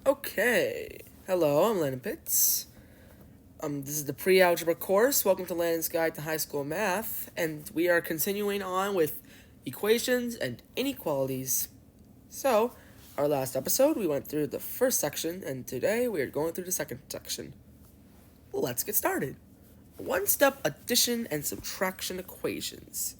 Okay. Hello, I'm Landon Pitts. This is the Pre-Algebra course. Welcome to Landon's Guide to High School Math, and we are continuing on with equations and inequalities. So, our last episode, we went through the first section, and today we are going through the second section. Let's get started. One-step addition and subtraction equations.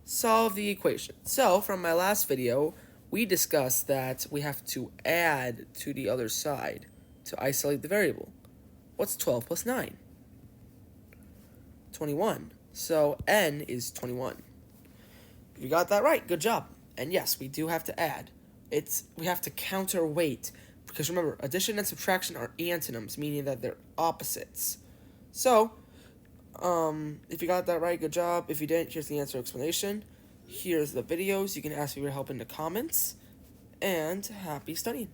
Solve the equation. So, from my last video, we discussed that we have to add to the other side to isolate the variable. What's 12 plus 9? 21. So n is 21. You got that right. Good job. And yes, we do have to add. We have to counterweight, because remember, addition and subtraction are antonyms, meaning that they're opposites. So, if you got that right, good job. If you didn't, here's the answer explanation. Here's the videos. You can ask me for help in the comments. And happy studying.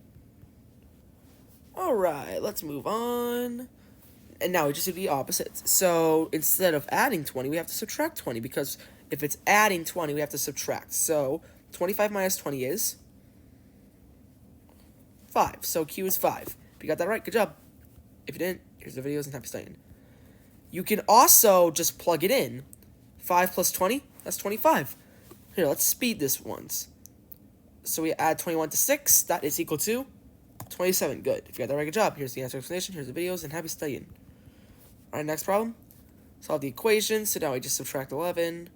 Alright, let's move on. And now we just do the opposites. So instead of adding 20, we have to subtract 20, because if it's adding 20, we have to subtract. So 25 minus 20 is 5. So Q is 5. If you got that right, good job. If you didn't, here's the videos and happy studying. You can also just plug it in. 5 plus 20, that's 25. Here, let's speed this once. So we add 21 to 6, that is equal to 27. Good. If you got that right, good job. Here's the answer explanation, here's the videos, and happy studying. Alright, next problem. Solve the equation. So now we just subtract 11,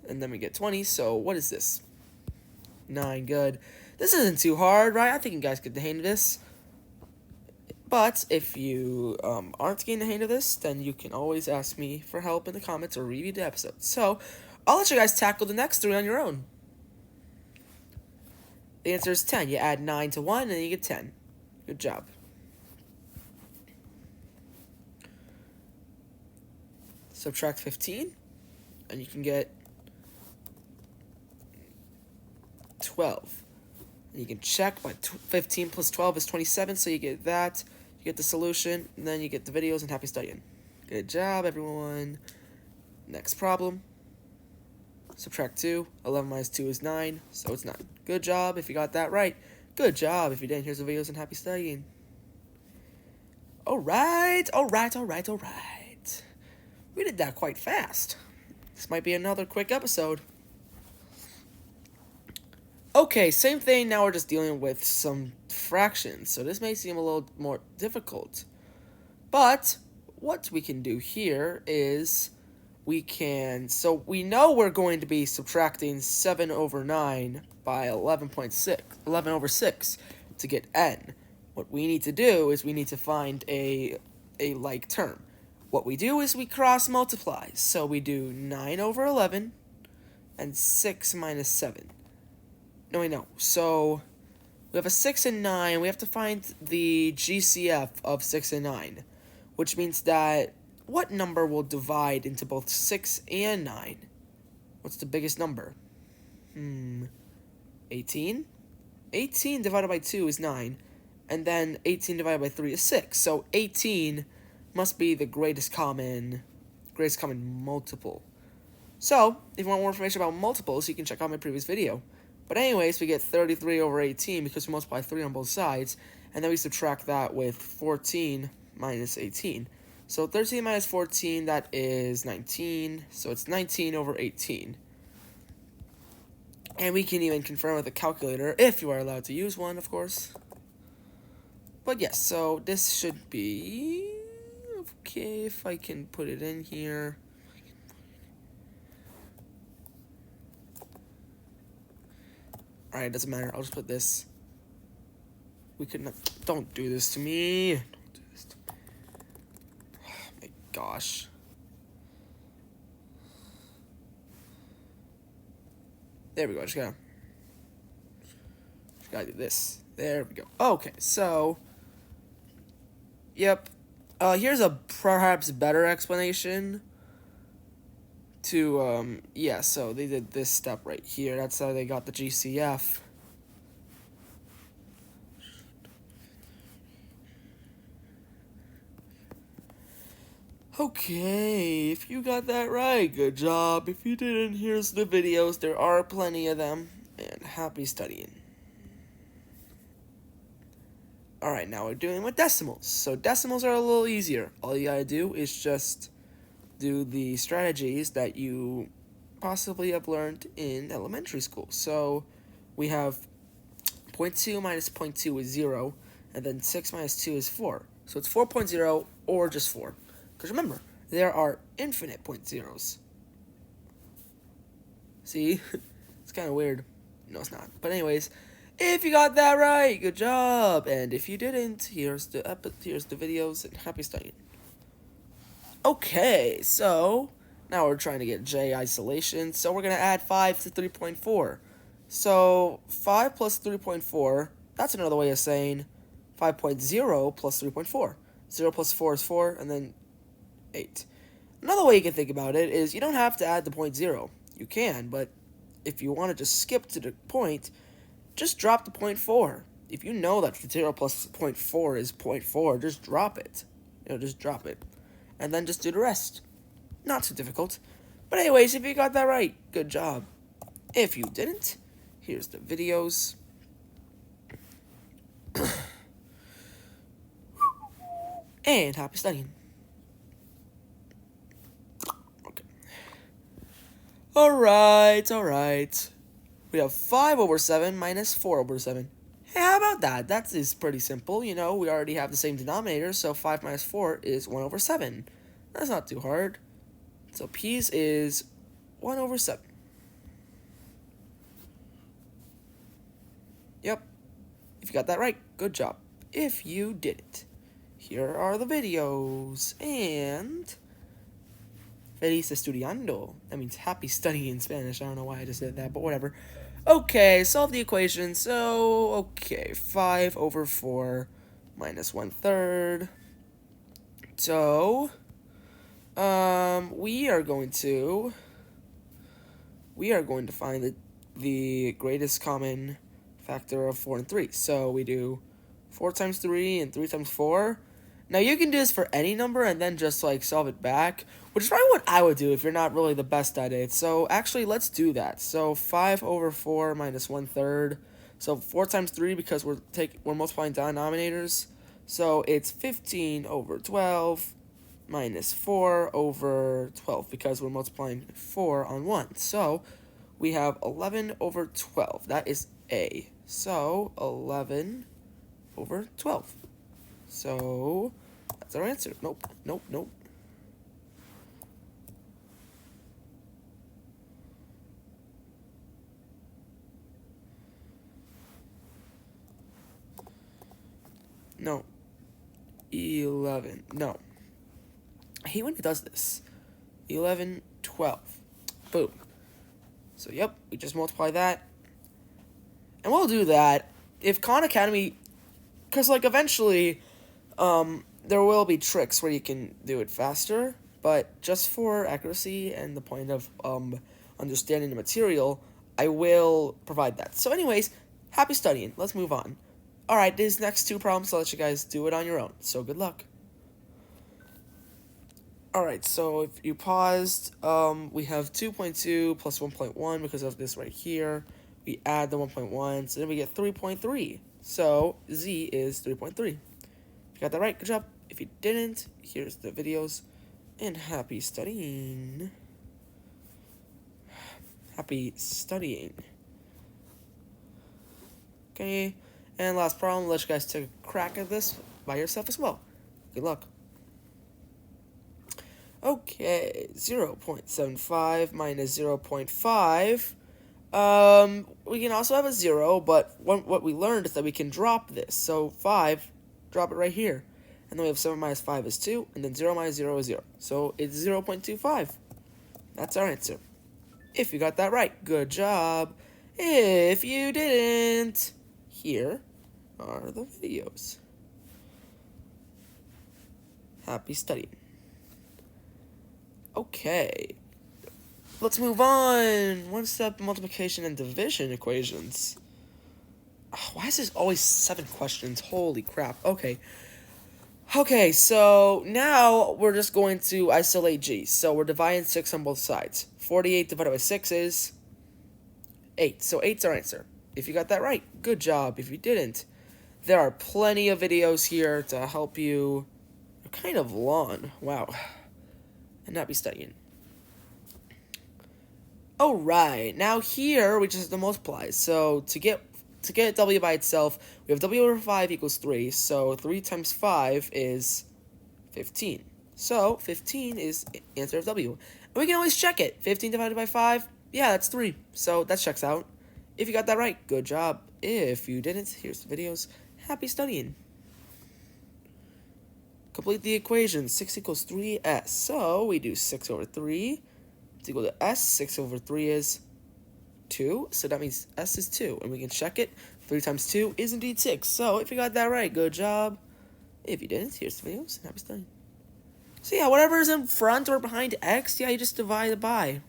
and then we get 20. So what is this? 9. Good. This isn't too hard, right? I think you guys get the hang of this. But if you aren't getting the hang of this, then you can always ask me for help in the comments or review the episode. So I'll let you guys tackle the next 3 on your own. The answer is 10. You add 9 to 1, and then you get 10. Good job. Subtract 15, and you can get 12. And you can check by 15 plus 12 is 27, so you get that. You get the solution, and then you get the videos, and happy studying. Good job, everyone. Next problem. Subtract 2. 11 minus 2 is 9, so it's 9. Good job if you got that right. Good job if you didn't. Here's the videos, and happy studying. Alright. We did that quite fast. This might be another quick episode. Okay, same thing. Now we're just dealing with some fractions. So this may seem a little more difficult. But what we can do here is we know we're going to be subtracting 7 over 9 by 11 over 6 to get n. What we need to do is we need to find a like term. What we do is we cross multiply. So we do 9 over 11 and 6 minus 7. No. So we have a 6 and 9. We have to find the GCF of 6 and 9, which means that what number will divide into both 6 and 9? What's the biggest number? 18? 18 divided by 2 is 9, and then 18 divided by 3 is 6. So 18 must be the greatest common multiple. So, if you want more information about multiples, you can check out my previous video. But anyways, we get 33 over 18 because we multiply 3 on both sides, and then we subtract that with 14 minus 18. So 13 minus 14, that is 19, so it's 19 over 18. And we can even confirm with a calculator, if you are allowed to use one, of course. But yes, so this should be okay if I can put it in here. Alright, doesn't matter. I'll just put this. We could not. Don't do this to me. Don't do this to me. Oh my gosh. There we go. Just gotta do this. There we go. Okay, so. Yep. Here's a perhaps better explanation to, so they did this step right here. That's how they got the GCF. Okay, if you got that right, good job. If you didn't, here's the videos. There are plenty of them. And happy studying. Alright, now we're dealing with decimals. So decimals are a little easier. All you gotta do is just do the strategies that you possibly have learned in elementary school. So we have 0.2 minus 0.2 is 0, and then 6 minus 2 is 4. So it's 4.0 or just 4. Because remember, there are infinite point zeros. See? It's kind of weird. No, it's not. But anyways, if you got that right, good job. And if you didn't, here's the videos, and happy studying. Okay, so now we're trying to get J isolation. So we're going to add 5 to 3.4. So 5 plus 3.4, that's another way of saying 5.0 plus 3.4. 0 plus 4 is 4, and then 8. Another way you can think about it is you don't have to add the 0.0. You can, but if you want to just skip to the point, just drop the 0.4. If you know that 0 plus 0.4 is 0.4, just drop it. Just drop it. And then just do the rest. Not too difficult. But anyways, if you got that right, good job. If you didn't, here's the videos. And happy studying. Okay. Alright. We have 5 over 7 minus 4 over 7. Hey, how about that? That is pretty simple. We already have the same denominator, so 5 minus 4 is 1 over 7. That's not too hard. So P's is 1 over 7. Yep. If you got that right, good job. If you didn't, here are the videos. And feliz estudiando. That means happy studying in Spanish. I don't know why I just did that, but whatever. Okay, solve the equation. So, 5 over 4 minus 1/3. So, we are going to find the greatest common factor of 4 and 3. So we do 4 times 3 and 3 times 4. Now you can do this for any number and then just solve it back, which is probably what I would do if you're not really the best at it. So actually, let's do that. So 5 over 4 minus 1/3. So 4 times 3 because we're multiplying denominators. So it's 15 over 12 minus 4 over 12 because we're multiplying 4 on 1. So we have 11 over 12. That is A. So 11 over 12. So that's our answer. Nope. No. 11. No. I hate when it does this. 11, 12. Boom. So, yep, we just multiply that. And we'll do that. If Khan Academy... Because, eventually, there will be tricks where you can do it faster. But just for accuracy and the point of understanding the material, I will provide that. So, anyways, happy studying. Let's move on. Alright, these next 2 problems, I'll let you guys do it on your own. So, good luck. Alright, so if you paused, we have 2.2 plus 1.1 because of this right here. We add the 1.1, so then we get 3.3. So, Z is 3.3. If you got that right, good job. If you didn't, here's the videos. And happy studying. Happy studying. Okay, and last problem, let you guys take a crack at this by yourself as well. Good luck. Okay, 0.75 minus 0.5. We can also have a 0, but what we learned is that we can drop this. So 5, drop it right here. And then we have 7 minus 5 is 2, and then 0 minus 0 is 0. So it's 0.25. That's our answer. If you got that right, good job. If you didn't, here are the videos. Happy studying. Okay, let's move on. One-step multiplication and division equations. Why is this always 7 questions? Holy crap. Okay, so now we're just going to isolate G. So we're dividing 6 on both sides. 48 divided by 6 is 8. So 8's our answer. If you got that right, good job. If you didn't, There are plenty of videos here to help you. They're kind of long. Wow. And not be studying. Alright, now here we just have to multiply. So to get w by itself, we have w over 5 equals 3. So 3 times 5 is 15. So 15 is answer of w. And we can always check it. 15 divided by 5, yeah, that's 3. So that checks out. If you got that right, good job. If you didn't, here's the videos. Happy studying. Complete the equation. 6 equals 3s. So we do 6 over 3. It's equal to s. 6 over 3 is 2. So that means s is 2. And we can check it. 3 times 2 is indeed 6. So if you got that right, good job. If you didn't, here's the videos. And happy studying. So yeah, whatever is in front or behind x, yeah, you just divide it by.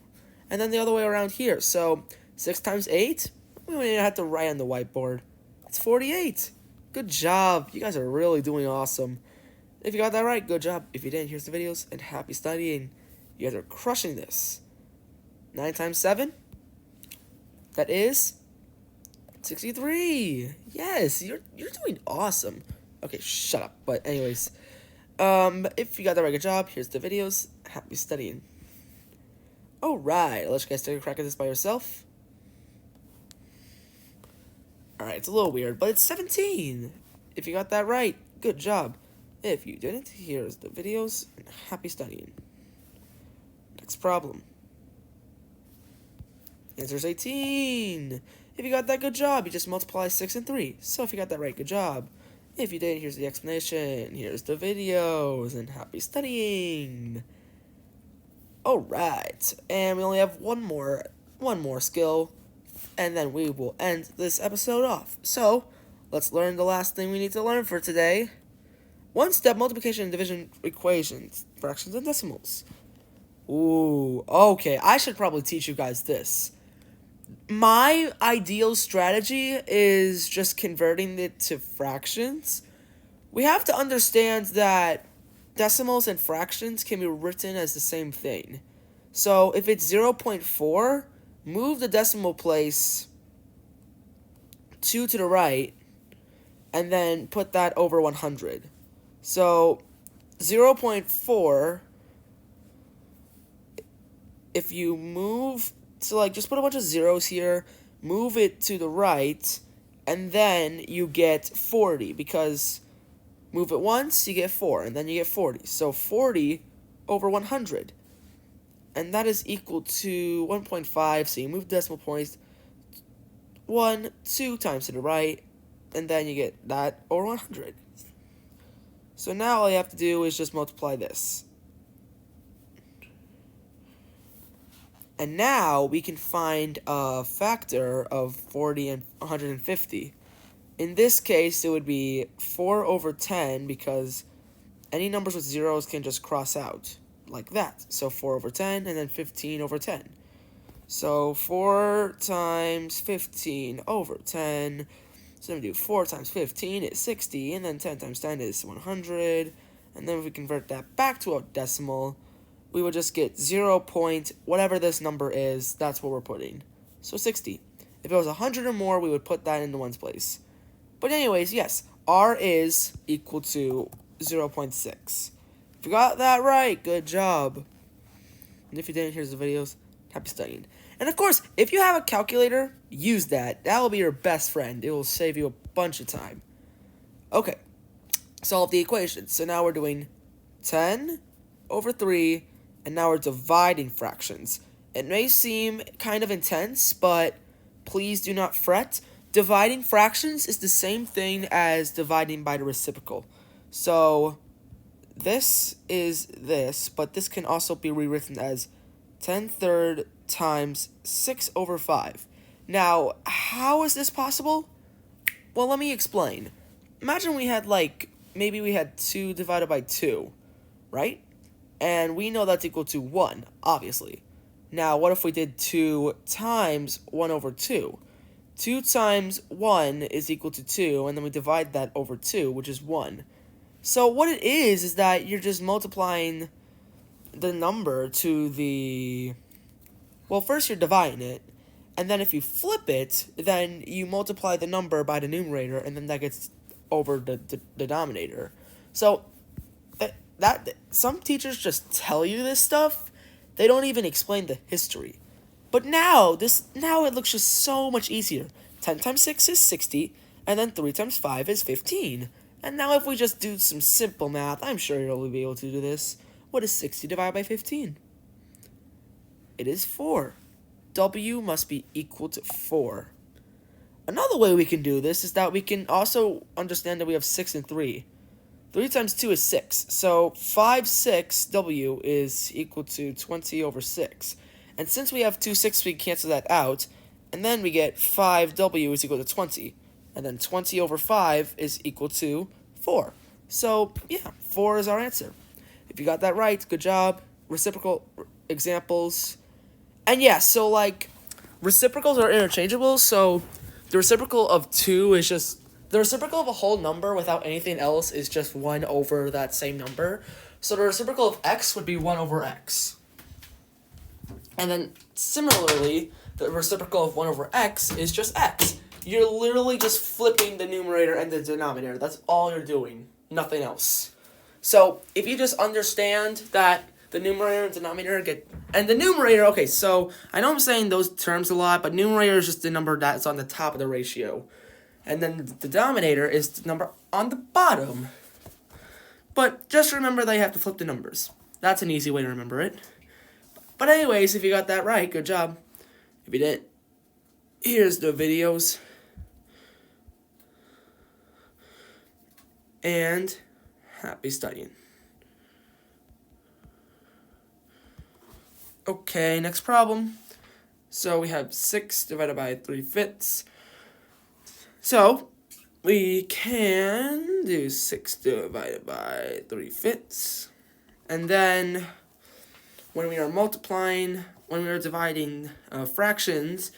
And then the other way around here. So 6 times 8, we don't even have to write on the whiteboard. It's 48. Good job. You guys are really doing awesome. If you got that right, good job. If you didn't, here's the videos, and happy studying. You guys are crushing this. 9 times 7, that is 63. Yes, you're doing awesome. Okay, shut up. But anyways, if you got that right, good job. Here's the videos. Happy studying. Alright, I'll let you guys take a crack at this by yourself. Alright, it's a little weird, but it's 17. If you got that right, good job. If you didn't, here's the videos, and happy studying. Next problem. Answer is 18. If you got that, good job. You just multiply 6 and 3. So if you got that right, good job. If you didn't, here's the explanation. Here's the videos, and happy studying. Alright, and we only have one more skill, and then we will end this episode off. So, let's learn the last thing we need to learn for today. One-step multiplication and division equations, fractions and decimals. Ooh, okay, I should probably teach you guys this. My ideal strategy is just converting it to fractions. We have to understand that decimals and fractions can be written as the same thing. So if it's 0.4, move the decimal place 2 to the right, and then put that over 100. So 0.4, if you move to, like, just put a bunch of zeros here, move it to the right, and then you get 40, because move it once, you get 4, and then you get 40. So 40 over 100. And that is equal to 1.5, so you move the decimal points 2 times to the right, and then you get that over 100. So now all you have to do is just multiply this. And now we can find a factor of 40 and 150. In this case, it would be 4 over 10, because any numbers with zeros can just cross out, like that. So 4 over 10, and then 15 over 10. So 4 times 15 over 10. So I'm going to do 4 times 15 is 60, and then 10 times 10 is 100. And then if we convert that back to a decimal, we would just get 0 point, whatever this number is, that's what we're putting. So 60. If it was 100 or more, we would put that into ones place. But anyways, yes, r is equal to 0.6. If you got that right, good job. And if you didn't, here's the videos. Happy studying. And of course, if you have a calculator, use that. That will be your best friend. It will save you a bunch of time. Okay, solve the equation. So now we're doing 10 over 3, and now we're dividing fractions. It may seem kind of intense, but please do not fret. Dividing fractions is the same thing as dividing by the reciprocal. So this is this, but this can also be rewritten as 10³ times 6 over 5. Now, how is this possible? Well, let me explain. Imagine we had, maybe we had 2 divided by 2, right? And we know that's equal to 1, obviously. Now, what if we did 2 times 1 over 2? 2 times 1 is equal to 2, and then we divide that over 2, which is 1. So what it is that you're just multiplying the number to the... Well, first you're dividing it, and then if you flip it, then you multiply the number by the numerator, and then that gets over the denominator. So that some teachers just tell you this stuff. They don't even explain the history. But now it looks just so much easier. 10 times 6 is 60, and then 3 times 5 is 15. And now if we just do some simple math, I'm sure you'll be able to do this. What is 60 divided by 15? It is 4. W must be equal to 4. Another way we can do this is that we can also understand that we have 6 and 3. 3 times 2 is 6. So 5, 6, W is equal to 20 over 6. And since we have 2 6, we cancel that out. And then we get 5W is equal to 20. And then 20 over 5 is equal to 4. So, yeah, 4 is our answer. If you got that right, good job. Reciprocal examples. And yeah, so like, reciprocals are interchangeable. So the reciprocal of 2 is just, the reciprocal of a whole number without anything else is just 1 over that same number. So the reciprocal of x would be 1 over x. And then similarly, the reciprocal of 1 over x is just x. You're literally just flipping the numerator and the denominator. That's all you're doing. Nothing else. So if you just understand that the numerator and denominator get... And the numerator, okay, so I know I'm saying those terms a lot, but numerator is just the number that's on the top of the ratio. And then the denominator is the number on the bottom. But just remember that you have to flip the numbers. That's an easy way to remember it. But anyways, if you got that right, good job. If you didn't, here's the videos. And happy studying. Okay, next problem. So we have 6 divided by 3/5. So we can do 6 divided by 3/5. And then when we are multiplying, when we are dividing fractions,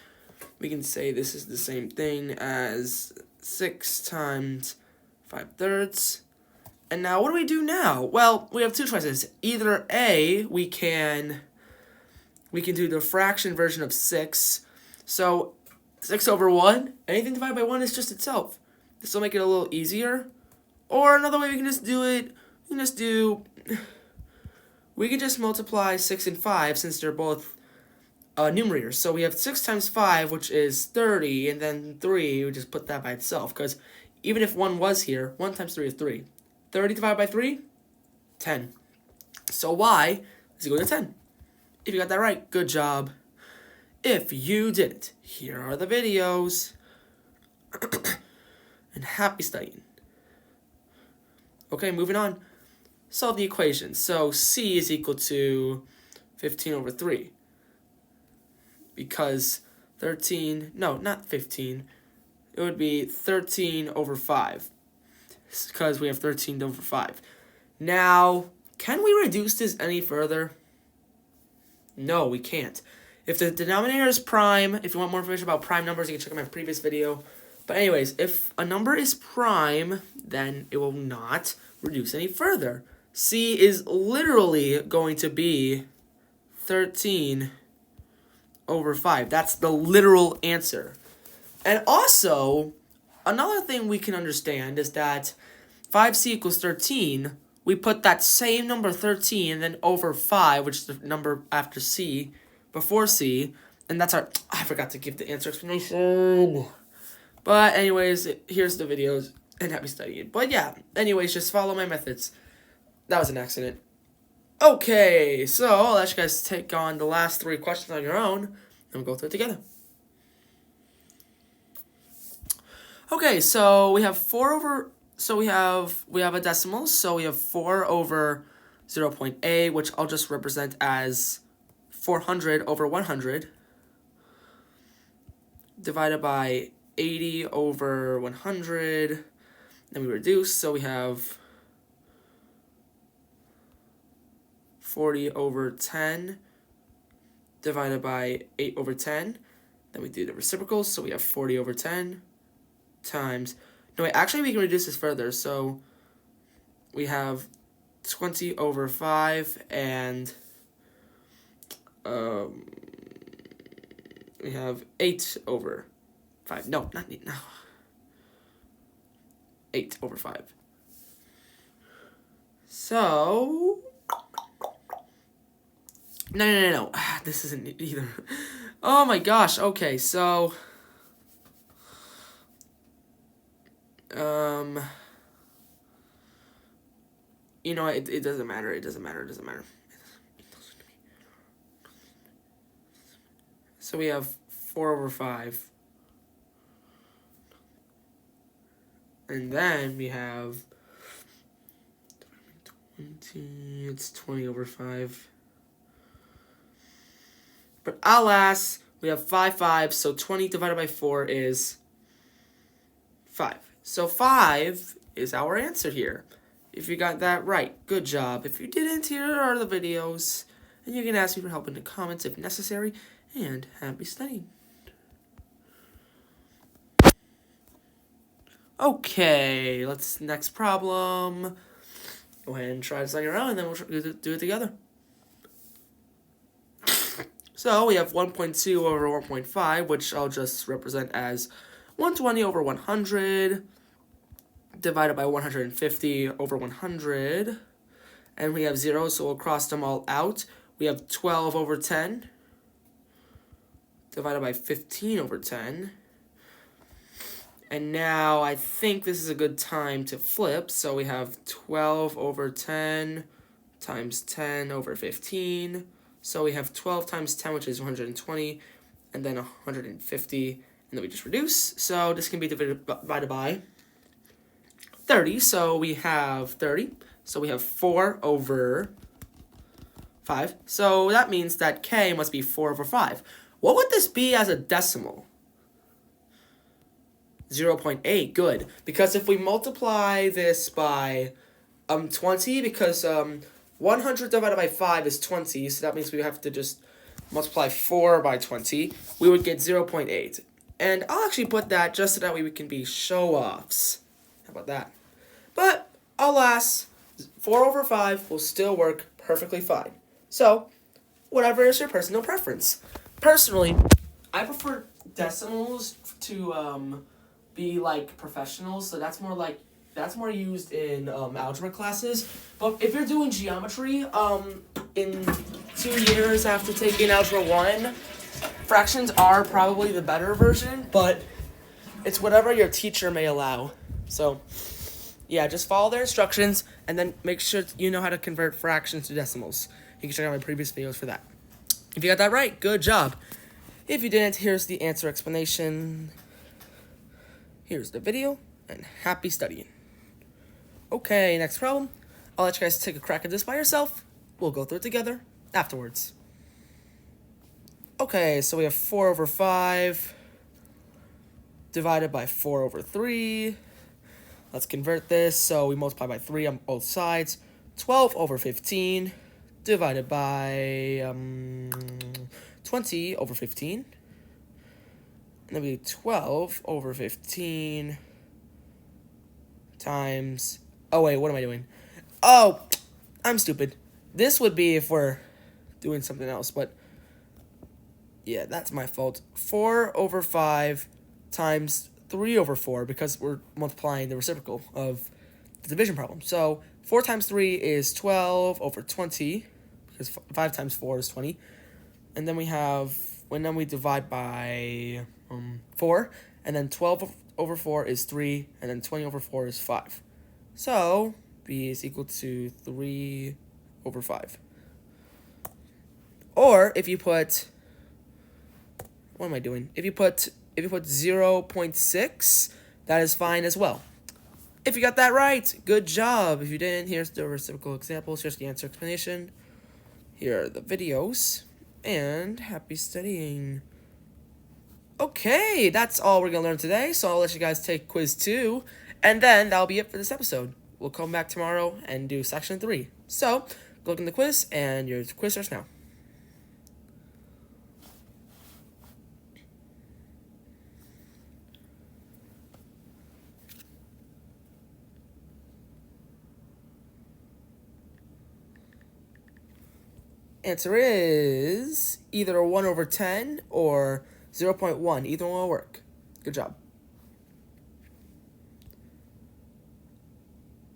we can say this is the same thing as 6 times 5/3. And now what do we do now? Well, we have two choices. Either A, we can do the fraction version of 6. So 6 over 1, anything divided by 1 is just itself. This will make it a little easier. Or another way we can just do it, we can just multiply 6 and 5 since they're both numerators. So we have 6 times 5, which is 30, and then 3, we just put that by itself. Because even if 1 was here, 1 times 3 is 3. 30 divided by 3, 10. So y is equal to 10. If you got that right, good job. If you didn't, here are the videos. And happy studying. Okay, moving on. Solve the equation. So c is equal to 15 over 3. Because 13, no, not 15. It would be 13 over 5. Because we have 13 over 5. Now, can we reduce this any further? No, we can't. If the denominator is prime, if you want more information about prime numbers, you can check out my previous video. But anyways, if a number is prime, then it will not reduce any further. C is literally going to be 13 over 5. That's the literal answer. And also, another thing we can understand is that 5c equals 13. We put that same number 13 and then over 5, which is the number after c, before c, and that's our... I forgot to give the answer explanation. But anyways, here's the videos, and happy studying. But yeah, anyways, just follow my methods. That was an accident. Okay, so I'll let you guys take on the last 3 questions on your own, and we'll go through it together. Okay, so we have 4 over... So we have a decimal, so we have 4 over 0.8, which I'll just represent as 400 over 100, divided by 80 over 100, then we reduce, so we have 40 over 10, divided by 8 over 10, then we do the reciprocals, so we have 40 over 10, times... No, wait, actually we can reduce this further, so we have 20 over 5, and we have 8 over 5. No, not 8, no. 8 over 5. So, no. This isn't it either. Oh my gosh. Okay, so, you know, it doesn't matter. It doesn't matter. So we have 4 over 5. And then we have 20, it's 20 over 5. But alas, we have 5, so 20 divided by 4 is 5. So 5 is our answer here. If you got that right, good job. If you didn't, here are the videos. And you can ask me for help in the comments if necessary. And happy studying. Okay, next problem. Go ahead and try to study around, and then we'll do it together. So we have 1.2 over 1.5, which I'll just represent as 120 over 100 divided by 150 over 100. And we have 0, so we'll cross them all out. We have 12 over 10 divided by 15 over 10. And now I think this is a good time to flip. So we have 12 over 10 times 10 over 15. So we have 12 times 10, which is 120, and then 150, and then we just reduce. So this can be divided by 30. So we have 30. So we have 4 over 5. So that means that k must be 4 over 5. What would this be as a decimal? 0.8, good. Because if we multiply this by 20, because 100 divided by 5 is 20, so that means we have to just multiply 4 by 20. We would get 0.8. And I'll actually put that just so that way we can be show-offs. How about that? But, alas, 4 over 5 will still work perfectly fine. So, whatever is your personal preference. Personally, I prefer decimals to be like professionals, so that's more used in algebra classes. But if you're doing geometry, in 2 years after taking Algebra 1, fractions are probably the better version, but it's whatever your teacher may allow. So, yeah, just follow their instructions, and then make sure you know how to convert fractions to decimals. You can check out my previous videos for that. If you got that right, good job. If you didn't, here's the answer explanation. Here's the video, and happy studying. Okay, next problem. I'll let you guys take a crack at this by yourself. We'll go through it together afterwards. Okay, so we have 4 over 5 divided by 4 over 3. Let's convert this. So we multiply by 3 on both sides. 12 over 15 divided by 20 over 15. And then we do 12 over 15 times... Oh, wait, what am I doing? Oh, I'm stupid. This would be if we're doing something else, but... Yeah, that's my fault. 4 over 5 times 3 over 4, because we're multiplying the reciprocal of the division problem. So 4 times 3 is 12 over 20, because 5 times 4 is 20. And then we have, when then we divide by 4, and then 12 over 4 is 3, and then 20 over 4 is 5. So b is equal to 3 over 5. Or if you put... What am I doing? If you put 0.6, that is fine as well. If you got that right, good job. If you didn't, here's the reciprocal examples. Here's the answer explanation. Here are the videos. And happy studying. Okay, that's all we're going to learn today. So I'll let you guys take quiz 2. And then that'll be it for this episode. We'll come back tomorrow and do section 3. So, go look in the quiz, and your quiz starts now. Answer is either 1 over 10 or 0.1. Either one will work. Good job.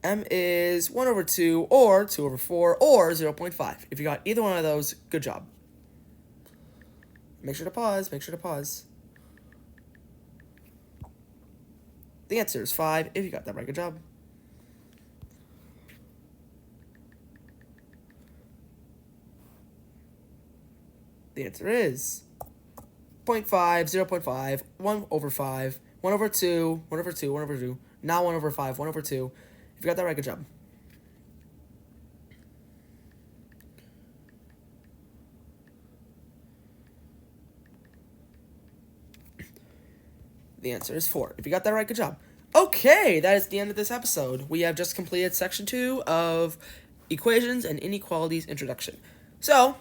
M is 1 over 2, or 2 over 4, or 0.5. If you got either one of those, good job. Make sure to pause, make sure to pause. The answer is 5. If you got that right, good job. The answer is 0.5, 0.5, 1 over 5, 1 over 2, 1 over 2, 1 over 2, not 1 over 5, 1 over 2. If you got that right, good job. The answer is 4. If you got that right, good job. Okay, that is the end of this episode. We have just completed section 2 of Equations and Inequalities Introduction. So,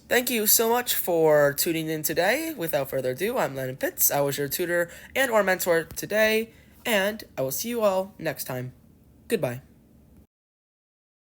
thank you so much for tuning in today. Without further ado, I'm Landon Pitts. I was your tutor and or mentor today, and I will see you all next time. Goodbye.